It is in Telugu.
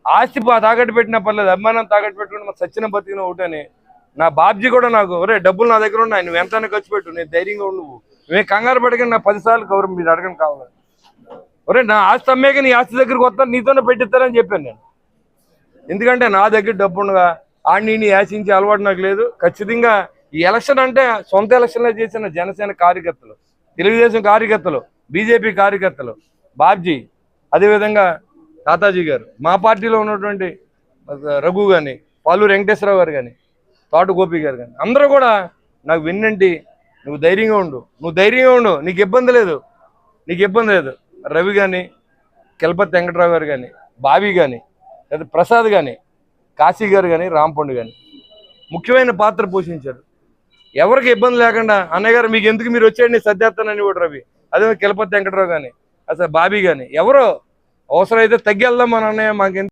ఆస్తి తాకట్టు పెట్టినా పర్లేదు, అభిమానం తాకట్టు పెట్టుకుని సచ్చిన బతికిన ఒకటని నా బాబ్జీ కూడా నాకు ఒరే డబ్బులు నా దగ్గర ఉన్నాయి, నువ్వు ఎంత ఖర్చు పెట్టు, నేను ధైర్యంగా నువ్వు నువ్వే కంగారు పడక నా 10 సార్లు గౌరవం మీరు అడగని కావాలి. ఒరే నా ఆస్తి అమ్మేక నీ ఆస్తి దగ్గరికి వస్తాను, నీతోనే పెట్టిస్తానని చెప్పాను నేను. ఎందుకంటే నా దగ్గర డబ్బు ఉండగా ఆడిని యాచించే అలవాటు నాకు లేదు. ఖచ్చితంగా ఈ ఎలక్షన్ అంటే సొంత ఎలక్షన్లో చేసిన జనసేన కార్యకర్తలు, తెలుగుదేశం కార్యకర్తలు, బీజేపీ కార్యకర్తలు, బాబ్జీ, అదేవిధంగా తాతాజీ గారు, మా పార్టీలో ఉన్నటువంటి రఘు కానీ, పాలూరు వెంకటేశ్వరరావు గారు కానీ, తోట గోపి గారు కానీ అందరూ కూడా నాకు విన్నంటి నువ్వు ధైర్యంగా ఉండు, నువ్వు ధైర్యంగా ఉండు, నీకు ఇబ్బంది లేదు, నీకు ఇబ్బంది లేదు. రవి కానీ, కెల్పతి వెంకటరావు గారు కానీ, బావి కానీ, లేదా ప్రసాద్ కానీ, కాశీ గారు కానీ, రాంపండు కానీ ముఖ్యమైన పాత్ర పోషించారు. ఎవరికి ఇబ్బంది లేకుండా అన్నయ్య గారు మీకు ఎందుకు మీరు వచ్చేయండి సర్దేస్తానని కూడా రవి, అదే కెల్పతి వెంకటరావు కానీ, అసలు బాబీ కానీ ఎవరో అవసరమైతే తగ్గెళ్దాం మన అన్నయ్య మాకు